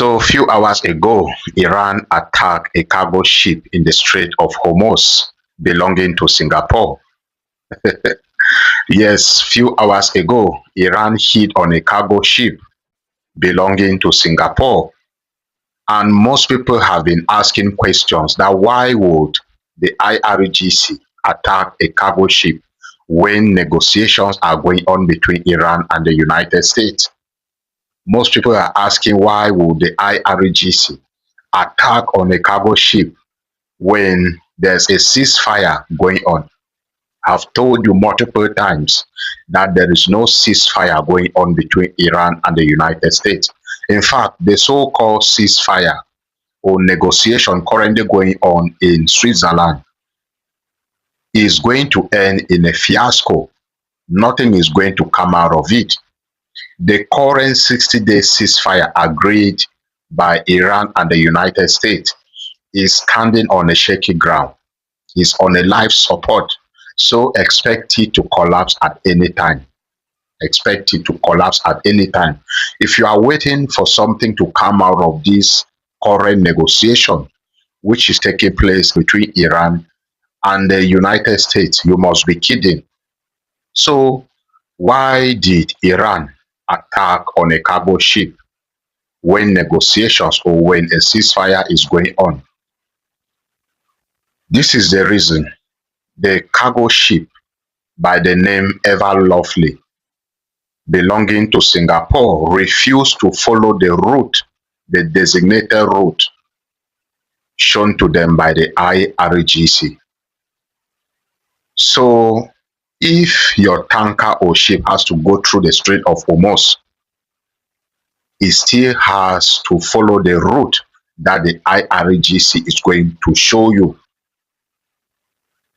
So, a few hours ago, Iran attacked a cargo ship in the Strait of Hormuz belonging to Singapore. Yes, few hours ago, Iran hit on a cargo ship belonging to Singapore. And most people have been asking questions that why would the IRGC attack a cargo ship when negotiations are going on between Iran and the United States? Most people are asking why would the IRGC attack on a cargo ship when there's a ceasefire going on. I've told you multiple times that there is no ceasefire going on between Iran and the United States. In fact, the so-called ceasefire or negotiation currently going on in Switzerland is going to end in a fiasco. Nothing is going to come out of it. The current 60-day ceasefire agreed by Iran and the United States is standing on a shaky ground, is on a life support. So expect it to collapse at any time. Expect it to collapse at any time. If you are waiting for something to come out of this current negotiation, which is taking place between Iran and the United States, you must be kidding. So why did Iran attack on a cargo ship when negotiations or when a ceasefire is going on? This is the reason. The cargo ship by the name Ever Lovely, belonging to Singapore, refused to follow the route, the designated route shown to them by the IRGC. So if your tanker or ship has to go through the Strait of Hormuz, it still has to follow the route that the IRGC is going to show you.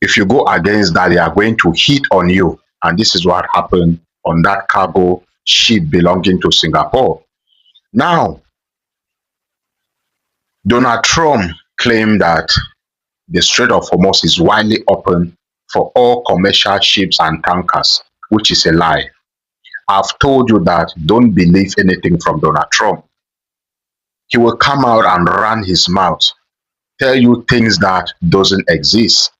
If you go against that, they are going to hit on you. And this is what happened on that cargo ship belonging to Singapore. Now, Donald Trump claimed that the Strait of Hormuz is widely open for all commercial ships and tankers, which is a lie. I've told you that don't believe anything from Donald Trump. He will come out and run his mouth, tell you things that doesn't exist.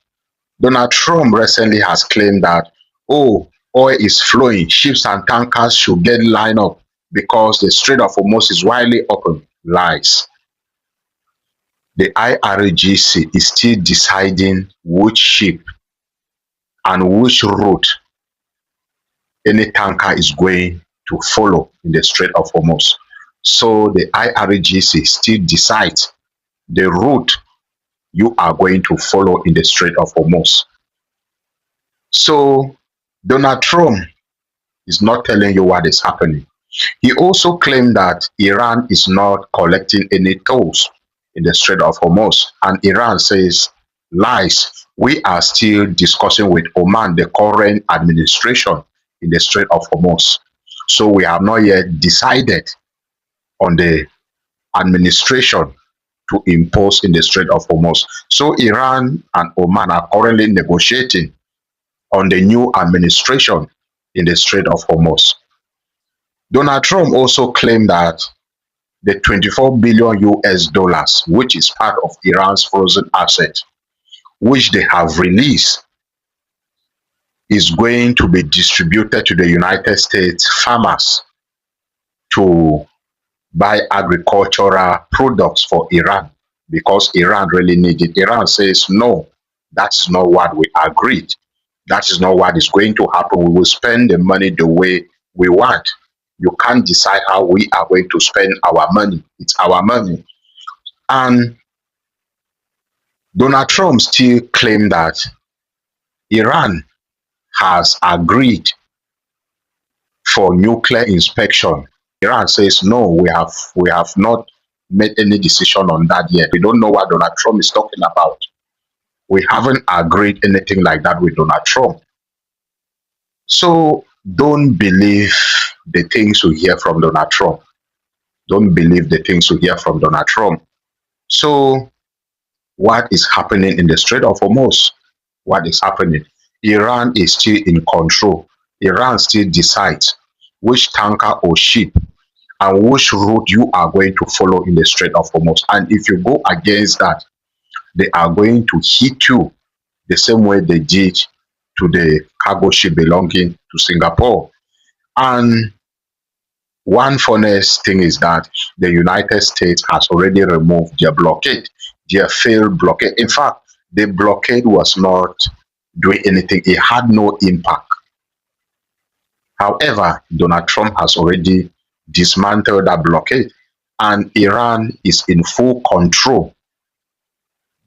Donald Trump recently has claimed that, oh, oil is flowing, ships and tankers should get lined up because the Strait of Hormuz is widely open. Lies. The IRGC is still deciding which ship and which route any tanker is going to follow in the Strait of Hormuz. So the IRGC still decides the route you are going to follow in the Strait of Hormuz. So Donald Trump is not telling you what is happening. He also claimed that Iran is not collecting any tolls in the Strait of Hormuz. And Iran says, lies. We are still discussing with Oman, the current administration in the Strait of Hormuz. So we have not yet decided on the administration to impose in the Strait of Hormuz. So Iran and Oman are currently negotiating on the new administration in the Strait of Hormuz. Donald Trump also claimed that the 24 billion US dollars, which is part of Iran's frozen asset, which they have released, is going to be distributed to the United States farmers to buy agricultural products for Iran because Iran really needs it. Iran says, no, that's not what we agreed. That is not what is going to happen. We will spend the money the way we want. You can't decide how we are going to spend our money. It's our money. And Donald Trump still claimed that Iran has agreed for nuclear inspection. Iran says, no, we have not made any decision on that yet. We don't know what Donald Trump is talking about. We haven't agreed anything like that with Donald Trump. So don't believe the things you hear from Donald Trump. Don't believe the things you hear from Donald Trump. So what is happening in the Strait of Hormuz? What is happening? Iran is still in control. Iran still decides which tanker or ship and which route you are going to follow in the Strait of Hormuz. And if you go against that, they are going to hit you the same way they did to the cargo ship belonging to Singapore. And one funniest thing is that the United States has already removed their blockade, their failed blockade. In fact, the blockade was not doing anything, it had no impact. However, Donald Trump has already dismantled that blockade, and Iran is in full control,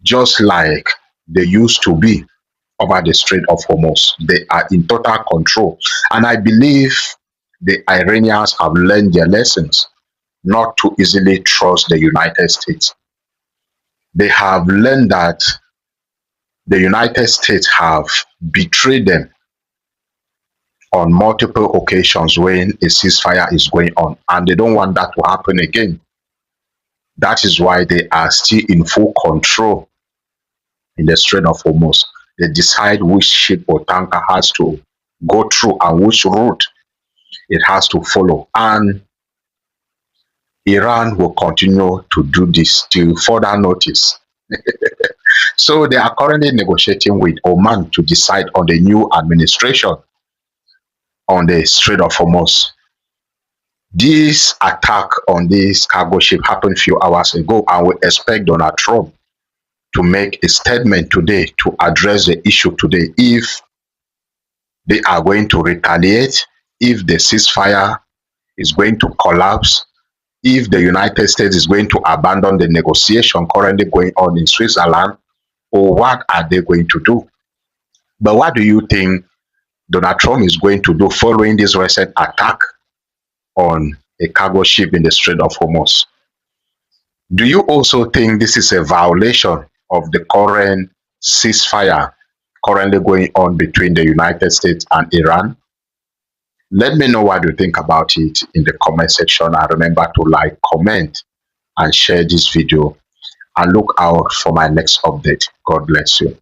just like they used to be over the Strait of Hormuz. They are in total control. And I believe the Iranians have learned their lessons not to easily trust the United States. They have learned that the United States have betrayed them on multiple occasions when a ceasefire is going on, and they don't want that to happen again. That is why they are still in full control in the Strait of Hormuz. They decide which ship or tanker has to go through and which route it has to follow. And Iran will continue to do this till further notice. So they are currently negotiating with Oman to decide on the new administration on the Strait of Hormuz. This attack on this cargo ship happened a few hours ago, and we expect Donald Trump to make a statement today to address the issue today, if they are going to retaliate, if the ceasefire is going to collapse, if the United States is going to abandon the negotiation currently going on in Switzerland, or what are they going to do? But what do you think Donald Trump is going to do following this recent attack on a cargo ship in the Strait of Hormuz? Do you also think this is a violation of the current ceasefire currently going on between the United States and Iran? Let me know what you think about it in the comment section, and remember to like, comment, and share this video, and look out for my next update. God bless you.